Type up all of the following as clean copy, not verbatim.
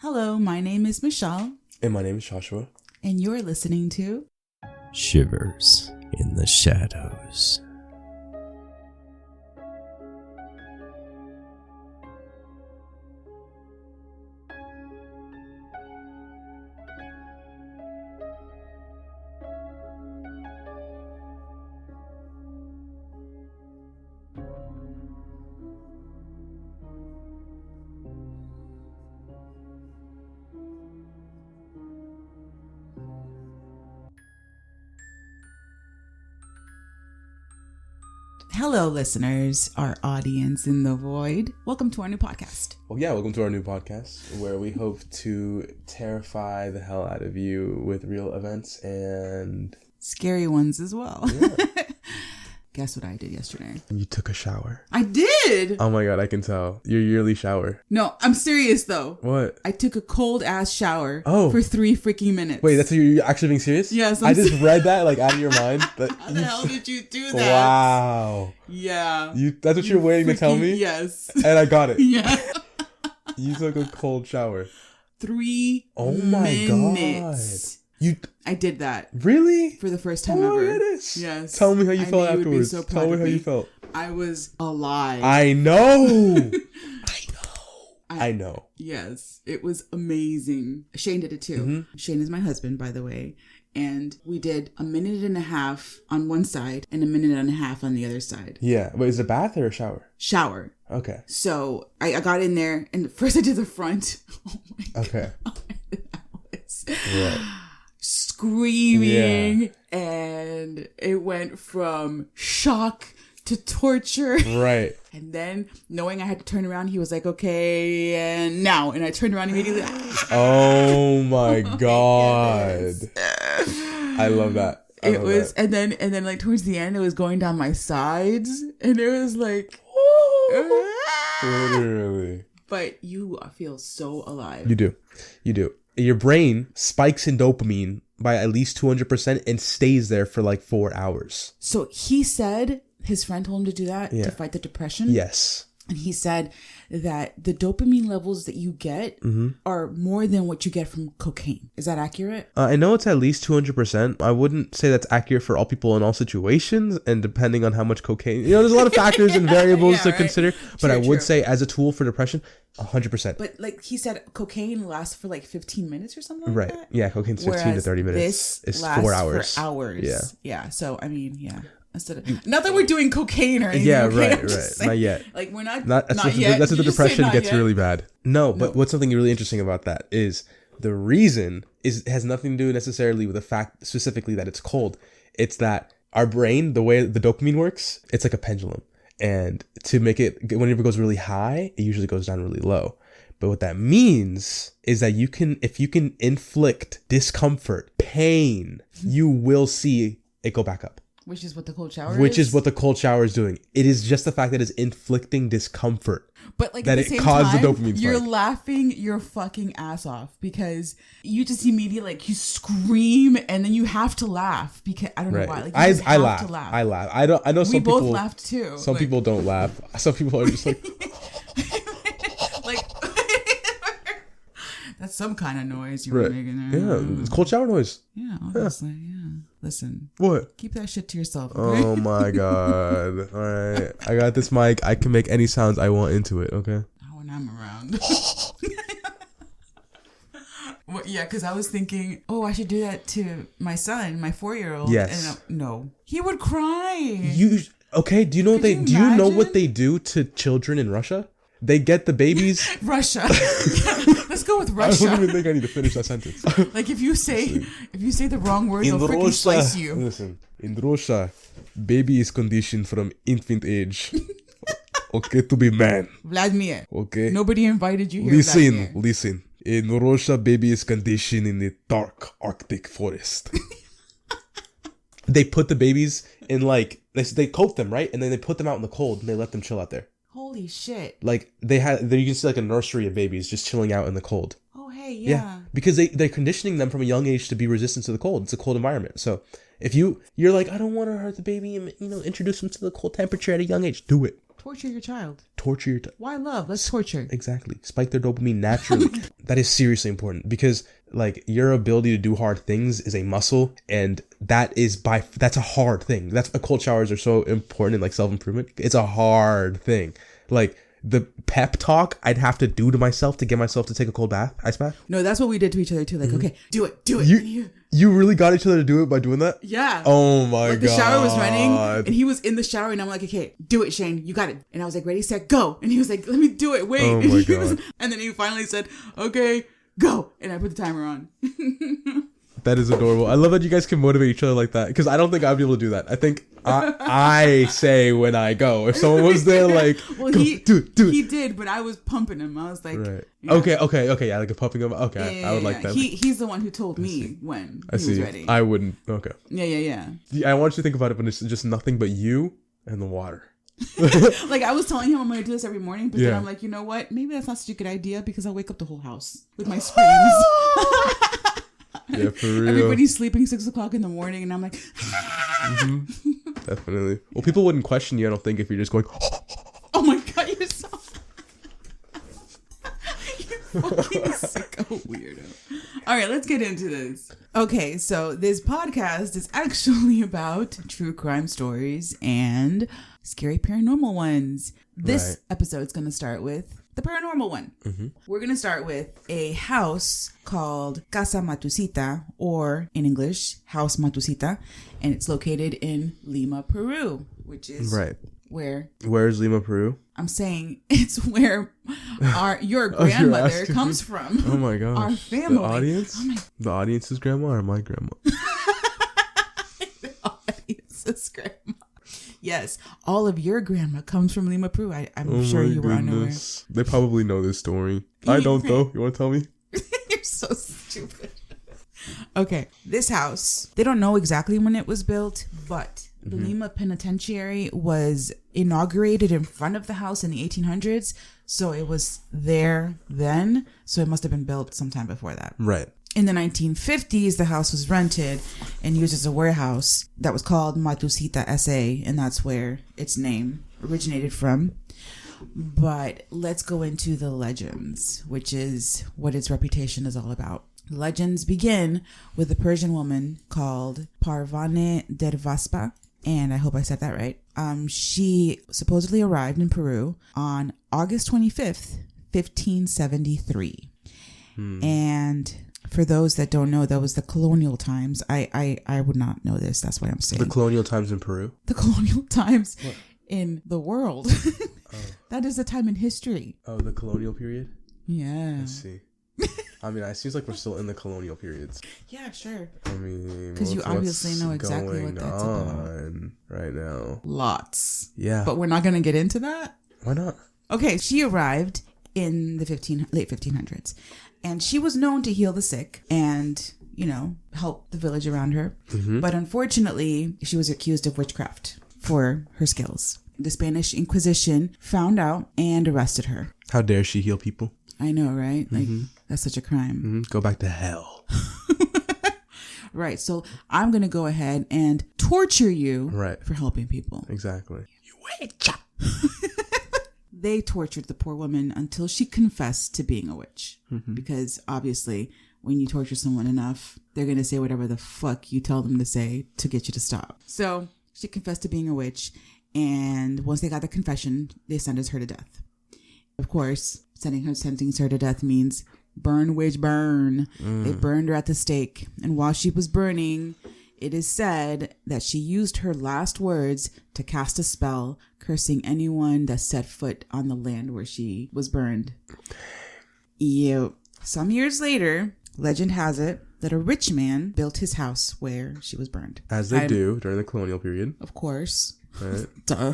Hello, my name is Michelle. And my name is Joshua. And you're listening to Shivers in the Shadows. Hello, listeners, our audience in the void. Welcome to our new podcast. Well, yeah, welcome to our new podcast where we hope to terrify the hell out of you with real events and scary ones as well. Yeah. Guess what I did yesterday? You took a shower. I did! Oh my god, I can tell. Your yearly shower. No, I'm serious though. What? I took a cold ass shower for 3 freaking minutes. Wait, you're actually being serious? Yes, I just read that like out of your mind. How the hell did you do that? Wow. Yeah. That's what you're waiting to tell me? Yes. And I got it. Yeah. You took a cold shower. 3 Oh my minutes. god. I did that. Really? For the first time ever. Goodness. Yes. Tell me how you felt knew you'd be afterwards. so proud Tell me of how you felt. I was alive. I know. I know. Yes. It was amazing. Shane did it too. Mm-hmm. Shane is my husband, by the way. And we did a minute and a half on one side and a minute and a half on the other side. Yeah. Wait, is it a bath or a shower? Shower. Okay. So I got in there and first I did the front. Oh my god. Okay. That was Right. Screaming. Yeah. And it went from shock to torture. Right. And then knowing I had to turn around, he was like, okay, and now. And I turned around immediately. Oh my god. I love that. And then like towards the end, it was going down my sides. And it was like, literally. But you feel so alive. You do. Your brain spikes in dopamine by at least 200% and stays there for like 4 hours. So he said his friend told him to do that to fight the depression. Yes. And he said that the dopamine levels that you get are more than what you get from cocaine. Is that accurate? I know it's at least 200%. I wouldn't say that's accurate for all people in all situations. And depending on how much cocaine, there's a lot of factors and variables to consider. But I would say as a tool for depression, 100%. But like he said, cocaine lasts for like 15 minutes or something like that. Right. Yeah. Cocaine's 15 to 30 minutes. This it's lasts 4 hours. For hours. Yeah. Yeah. So, I mean, yeah. Not that we're doing cocaine or anything. Yeah, okay? right. Saying, not yet. Like we're not yet. That's if the depression gets yet. really bad. No, but what's something really interesting about that is the reason it has nothing to do necessarily with the fact specifically that it's cold. It's that our brain, the way the dopamine works, it's like a pendulum. And to make it, whenever it goes really high, it usually goes down really low. But what that means is that if you can inflict discomfort, pain, you will see it go back up. Which is what the cold shower is? Which is what the cold shower is doing. It is just the fact that it's inflicting discomfort. But like that at the it same caused time, the dopamine spike. You're laughing your fucking ass off because you just immediately like you scream and then you have to laugh because I don't know why. Like you just have to laugh. I laugh. I know some people. We both laughed too. Some people don't laugh. Some people are just like like that's some kind of noise you were making there. Yeah, it's cold shower noise. Yeah, obviously. Yeah. Listen. What? Keep that shit to yourself. Okay? Oh my god. All right. I got this mic. I can make any sounds I want into it, okay? Not when I'm around. Well, yeah, because I was thinking, I should do that to my son, my 4-year-old. Yes. And no. He would cry. Okay, do you know do you know what they do to children in Russia? They get the babies. Russia. Let's go with Russia. I don't even think I need to finish that sentence. Like if you say the wrong word, they'll freaking slice you. Listen, in Russia, baby is conditioned from infant age. Okay, to be man. Vladimir. Okay. Nobody invited you here. Listen. In Russia, baby is conditioned in the dark Arctic forest. They put the babies in they coat them, right? And then they put them out in the cold and they let them chill out there. Holy shit. Like you can see like a nursery of babies just chilling out in the cold. Oh, hey, yeah. Because they're conditioning them from a young age to be resistant to the cold. It's a cold environment. So if you're like, I don't want to hurt the baby and, introduce them to the cold temperature at a young age, do it. Torture your child. Why love? Let's torture. Exactly. Spike their dopamine naturally. That is seriously important because like your ability to do hard things is a muscle, and that's a hard thing. That's cold showers are so important in like self-improvement. It's a hard thing. Like the pep talk I'd have to do to myself to get myself to take a cold ice bath. No, that's what we did to each other too. Like, okay, do it. You really got each other to do it by doing that? Yeah. Oh my god. The shower was running and he was in the shower and I'm like, okay, do it, Shane. You got it. And I was like, ready, set, go. And he was like, let me do it. Wait. Oh my god. And then he finally said, okay, go. And I put the timer on. That is adorable. I love that you guys can motivate each other like that because I don't think I'd be able to do that. I think I say when I go. If someone was there like, well, go, do it. He did, but I was pumping him. I was like, right. You know, Okay. Yeah, like a pumping him. Okay, I would like that. He's the one who told me when he was ready. I wouldn't. Okay. Yeah. I want you to think about it, but it's just nothing but you and the water. Like I was telling him I'm going to do this every morning, but then I'm like, you know what? Maybe that's not such a good idea because I'll wake up the whole house with my screams. Yeah, for real. Everybody's sleeping 6 o'clock in the morning, and I'm like, Definitely. Well, people wouldn't question you, I don't think, if you're just going, oh my god, you're so you fucking sicko weirdo. All right, let's get into this. Okay, so this podcast is actually about true crime stories and scary paranormal ones. This episode is going to start with the paranormal one. We're going to start with a house called Casa Matusita, or in English, House Matusita, and it's located in Lima, Peru, which is where's Lima, Peru? I'm saying it's where your grandmother comes from. Oh my gosh. Our family. The audience? The audience's grandma or my grandma? The audience's grandma. Yes, all of your grandma comes from Lima, Peru. I'm sure you were unaware. They probably know this story. I don't though. You want to tell me? You're so stupid. Okay, this house, they don't know exactly when it was built, but the Lima Penitentiary was inaugurated in front of the house in the 1800s. So it was there then. So it must have been built sometime before that. Right. In the 1950s, the house was rented and used as a warehouse that was called Matusita SA, and that's where its name originated from. But let's go into the legends, which is what its reputation is all about. Legends begin with a Persian woman called Parvane Dervaspa, and I hope I said that right. She supposedly arrived in Peru on August 25th, 1573. And for those that don't know, that was the colonial times. I would not know this. That's why I'm saying. The colonial times in Peru? The colonial times in the world. That is a time in history. Oh, the colonial period? Yeah. Let's see. I mean, it seems like we're still in the colonial periods. Yeah, sure. I mean, because you obviously know exactly what that's about right now. Lots. Yeah. But we're not going to get into that? Why not? Okay, she arrived in the late 1500s. And she was known to heal the sick and, help the village around her. But unfortunately, she was accused of witchcraft for her skills. The Spanish Inquisition found out and arrested her. How dare she heal people? I know, right? Like, that's such a crime. Go back to hell. Right. So I'm going to go ahead and torture you for helping people. Exactly. You witch. They tortured the poor woman until she confessed to being a witch. Because obviously, when you torture someone enough, they're going to say whatever the fuck you tell them to say to get you to stop. So she confessed to being a witch. And once they got the confession, they sentenced her to death. Of course, sentencing her to death means burn, witch, burn. They burned her at the stake. And while she was burning, it is said that she used her last words to cast a spell, cursing anyone that set foot on the land where she was burned. Some years later, legend has it that a rich man built his house where she was burned. As they do during the colonial period. Of course. Right. Duh.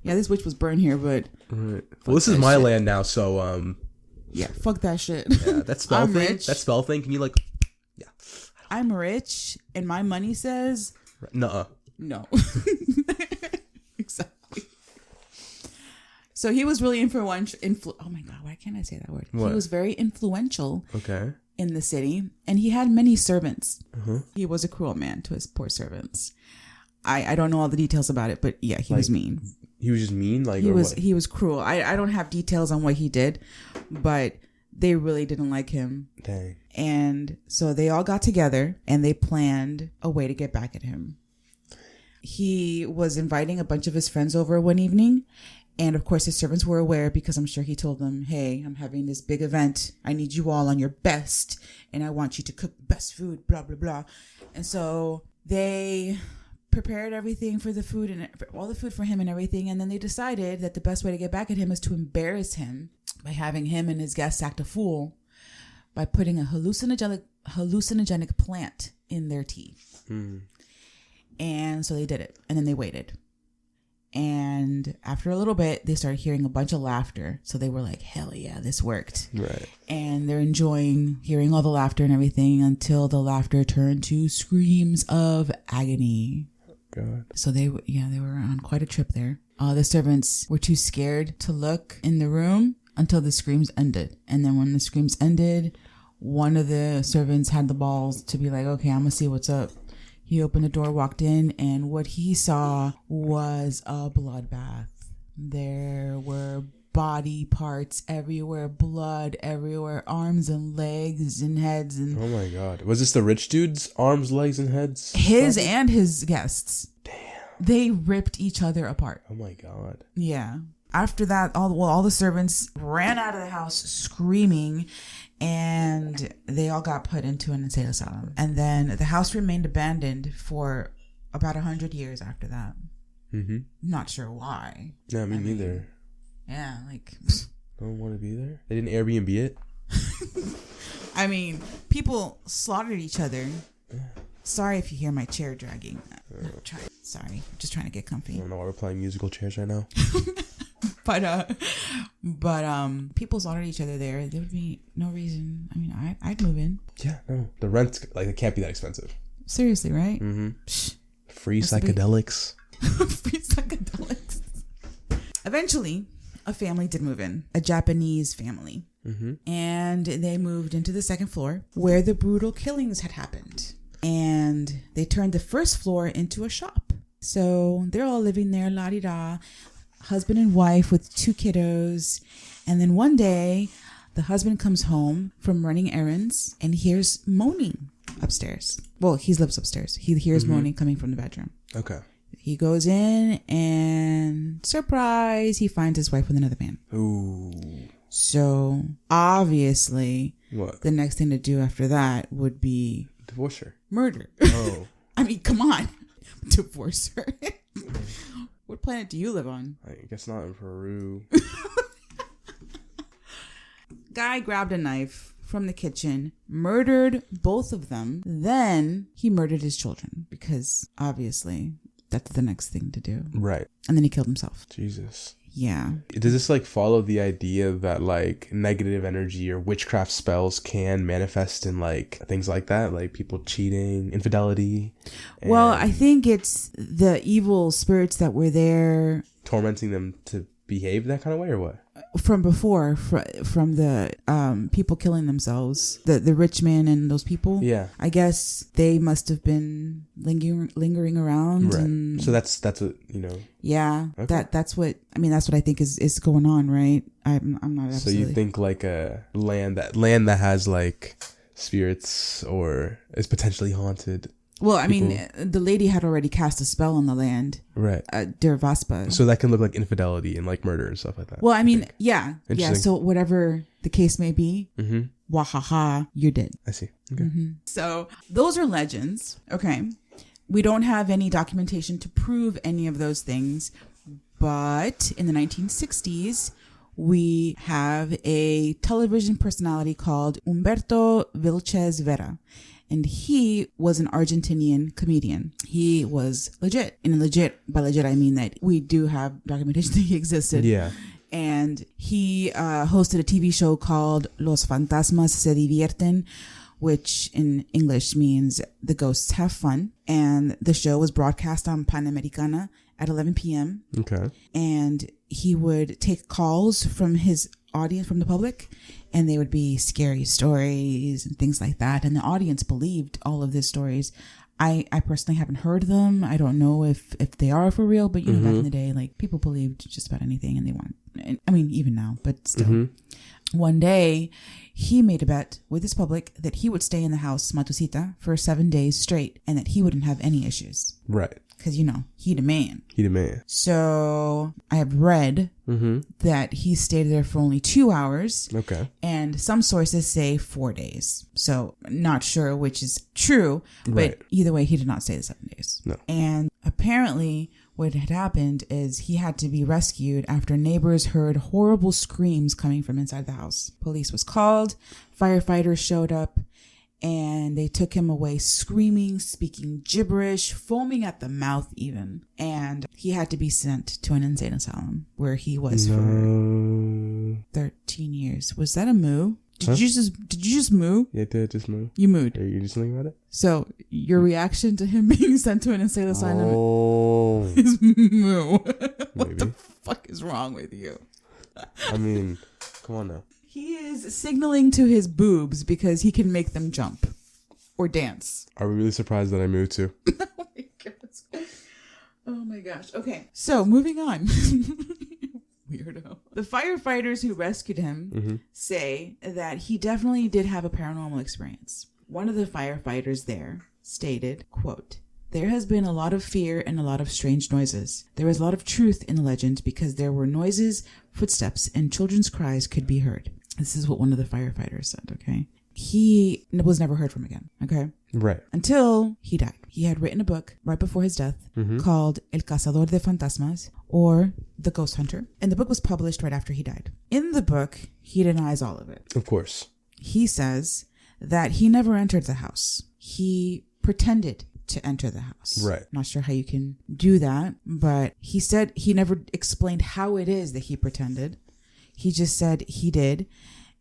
This witch was burned here, but... Right. Well, this is my land now, so... Yeah, fuck that shit. Yeah, that spell I'm thing. Rich. That spell thing, can you Yeah. I'm rich, and my money says... Nuh-uh. No. Exactly. So he was really influential. Oh my God, why can't I say that word? What? He was very influential. Okay. In the city, and he had many servants. He was a cruel man to his poor servants. I don't know all the details about it, but yeah, he was mean. He was just mean? Like, He was cruel. I don't have details on what he did, but they really didn't like him. Dang. And so they all got together and they planned a way to get back at him. He was inviting a bunch of his friends over one evening. And of course, his servants were aware because I'm sure he told them, hey, I'm having this big event. I need you all on your best. And I want you to cook the best food, blah, blah, blah. And so they prepared everything for the food and all the food for him and everything. And then they decided that the best way to get back at him is to embarrass him by having him and his guests act a fool by putting a hallucinogenic plant in their tea. And so they did it. And then they waited. And after a little bit, they started hearing a bunch of laughter. So they were like, hell yeah, this worked. Right. And they're enjoying hearing all the laughter and everything until the laughter turned to screams of agony. God. So they were on quite a trip there. The servants were too scared to look in the room until the screams ended. And then when the screams ended, one of the servants had the balls to be like, okay, I'm going to see what's up. He opened the door, walked in, and what he saw was a bloodbath. There were body parts everywhere, blood everywhere, arms and legs and heads. And oh my God. Was this the rich dude's arms, legs, and heads? His and his guests. Damn. They ripped each other apart. Oh my God. Yeah. After that, all the servants ran out of the house screaming, and they all got put into an insane asylum. And then the house remained abandoned for about 100 years after that. Mm-hmm. Not sure why. Yeah, me neither. Yeah, like... Don't want to be there? They didn't Airbnb it? I mean, people slaughtered each other. Yeah. Sorry if you hear my chair dragging. Sorry, I'm just trying to get comfy. I don't know why we're playing musical chairs right now. But people slaughtered each other there. There would be no reason. I mean, I'd move in. Yeah, no. The rent, like, it can't be that expensive. Seriously, right? Mm-hmm. Free psychedelics. Free psychedelics. Eventually, a family did move in. A Japanese family. Mm-hmm. And they moved into the second floor where the brutal killings had happened. And they turned the first floor into a shop. So they're all living there, la-di-da. Husband and wife with 2 kiddos. And then one day, the husband comes home from running errands and hears moaning upstairs. Well, he lives upstairs. He hears moaning coming from the bedroom. Okay. He goes in and, surprise, he finds his wife with another man. Ooh. So, obviously, what? The next thing to do after that would be... divorce her. Murder. Oh. I mean, come on. Divorce her. What planet do you live on? I guess not in Peru. Guy grabbed a knife from the kitchen, murdered both of them. Then he murdered his children because obviously that's the next thing to do. Right. And then he killed himself. Jesus. Yeah. Does this like follow the idea that like negative energy or witchcraft spells can manifest in like things like that, like people cheating, infidelity? Well, I think it's the evil spirits that were there tormenting them to behave that kind of way, or what? From before, from the people killing themselves, the rich man and those people. Yeah, I guess they must have been lingering around. Right. And so that's what you know. Yeah, okay. that's what I think is going on, right? I'm not absolutely. So you think like a land that has like spirits or is potentially haunted. Well, I mean, the lady had already cast a spell on the land. Right. Der Vaspa. So that can look like infidelity and like murder and stuff like that. Well, I mean, yeah. Yeah, so whatever the case may be, wahaha, you're dead. I see. Okay. Mm-hmm. So those are legends. Okay. We don't have any documentation to prove any of those things. But in the 1960s, we have a television personality called Humberto Vilches Vera. And he was an Argentinian comedian. He was legit. And by legit, I mean that we do have documentation that he existed. Yeah. And he hosted a TV show called Los Fantasmas se divierten, which in English means the ghosts have fun. And the show was broadcast on Panamericana at 11 p.m. Okay. And he would take calls from his audience, from the public, and they would be scary stories and things like that. And the audience believed all of these stories. I personally haven't heard of them. I don't know if they are for real, but back in the day, like, people believed just about anything and they want, I mean, even now, but still. One day, he made a bet with his public that he would stay in the House Matusita for 7 days straight and that he wouldn't have any issues. Right. Because, he the man. He the man. So I have read that he stayed there for only 2 hours. Okay. And some sources say 4 days. So not sure which is true. But Right. either way, he did not stay the 7 days. No. And apparently what had happened is he had to be rescued after neighbors heard horrible screams coming from inside the house. Police was called. Firefighters showed up. And they took him away screaming, speaking gibberish, foaming at the mouth even. And he had to be sent to an insane asylum where he was for 13 years. Was that a moo? Did you just moo? Yeah, I did just moo. You mooed. Are you just thinking about it? So your reaction to him being sent to an insane asylum Oh. is moo. What Maybe. the fuck is wrong with you? I mean, come on now. He is signaling to his boobs because he can make them jump or dance. Are we really surprised that I moved too? Oh my gosh. Oh my gosh. Okay. So moving on. Weirdo. The firefighters who rescued him say that he definitely did have a paranormal experience. One of the firefighters there stated, quote, "There has been a lot of fear and a lot of strange noises. There is a lot of truth in the legend because there were noises, footsteps, and children's cries could be heard." This is what one of the firefighters said, okay? He was never heard from again, okay? Right. Until he died. He had written a book right before his death called El Cazador de Fantasmas, or The Ghost Hunter. And the book was published right after he died. In the book, he denies all of it. Of course. He says that he never entered the house. He pretended to enter the house. Right. Not sure how you can do that, but he said he never explained how it is that he pretended. He just said he did.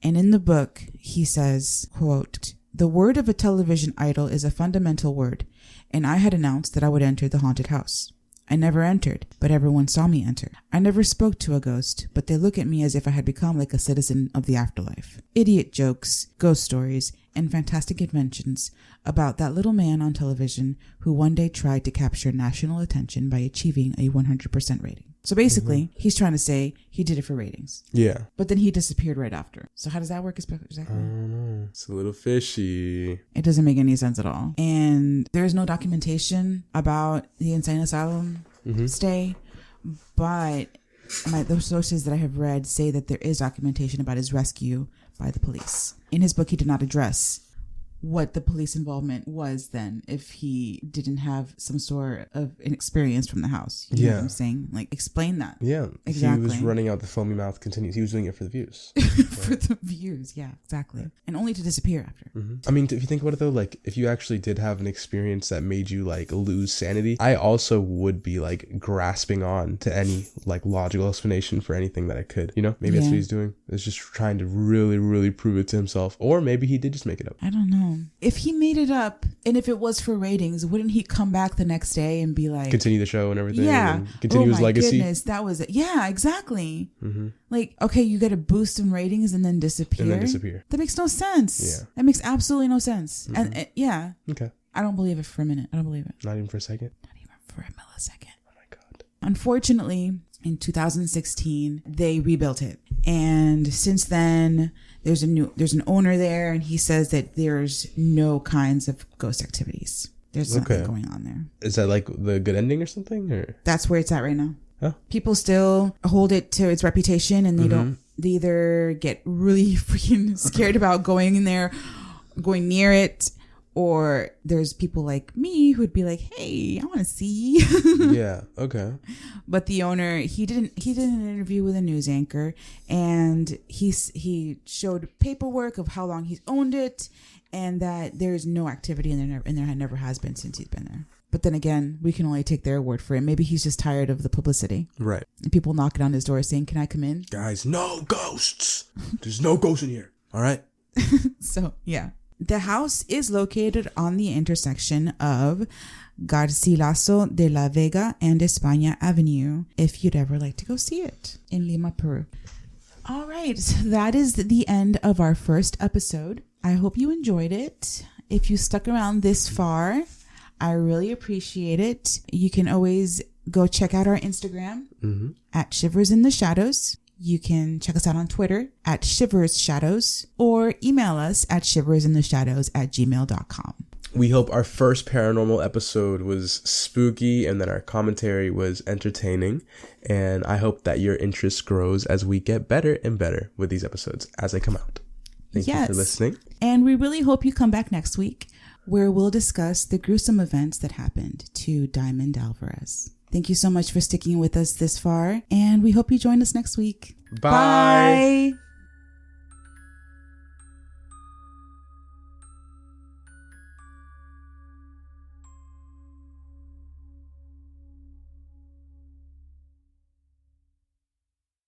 And in the book, he says, quote, "The word of a television idol is a fundamental word, and I had announced that I would enter the haunted house. I never entered, but everyone saw me enter. I never spoke to a ghost, but they look at me as if I had become like a citizen of the afterlife. Idiot jokes, ghost stories, and fantastic inventions about that little man on television who one day tried to capture national attention by achieving a 100% rating." So basically, he's trying to say he did it for ratings. Yeah. But then he disappeared right after. So how does that work exactly? I don't know. It's a little fishy. It doesn't make any sense at all. And there's no documentation about the insane asylum stay. But those sources that I have read say that there is documentation about his rescue by the police. In his book, he did not address what the police involvement was then if he didn't have some sort of an experience from the house. You know what I'm saying? Like, explain that. Yeah. Exactly. He was running out the foamy mouth continues. He was doing it for the views. For the views, yeah, exactly. And only to disappear after. I mean, if you think about it though, like, if you actually did have an experience that made you like lose sanity, I also would be like grasping on to any like logical explanation for anything that I could. Maybe that's what he's doing. It's just trying to really, really prove it to himself. Or maybe he did just make it up. I don't know. If he made it up and if it was for ratings, wouldn't he come back the next day and be like, continue the show and everything? Yeah. And continue his legacy. Goodness, that was it. Yeah, exactly. Like, okay, you get a boost in ratings and then disappear. That makes no sense. Yeah. That makes absolutely no sense. And yeah. Okay. I don't believe it for a minute. I don't believe it. Not even for a second? Not even for a millisecond. Oh my God. Unfortunately, in 2016, they rebuilt it. And since then, there's an owner there, and he says that there's no kinds of ghost activities. There's nothing going on there. Is that like the good ending or something? Or that's where it's at right now. Oh. People still hold it to its reputation, and they don't. They either get really freaking scared about going in there, going near it, or there's people like me who'd be like, "Hey, I want to see." Yeah. Okay. But the owner, he did an interview with a news anchor, and he showed paperwork of how long he's owned it, and that there's no activity in there, and there never has been since he's been there. But then again, we can only take their word for it. Maybe he's just tired of the publicity. Right. And people knocking on his door saying, "Can I come in?" Guys, no ghosts. There's no ghosts in here. All right. So, yeah. The house is located on the intersection of Garcilaso de la Vega and España Avenue, if you'd ever like to go see it in Lima, Peru. All right, that is the end of our first episode. I hope you enjoyed it. If you stuck around this far, I really appreciate it. You can always go check out our Instagram at Shivers in the Shadows. You can check us out on Twitter at Shivers Shadows or email us at shiversintheshadows@gmail.com. We hope our first paranormal episode was spooky and that our commentary was entertaining. And I hope that your interest grows as we get better and better with these episodes as they come out. Thank you for listening. And we really hope you come back next week where we'll discuss the gruesome events that happened to Diamond Alvarez. Thank you so much for sticking with us this far, and we hope you join us next week. Bye. Bye.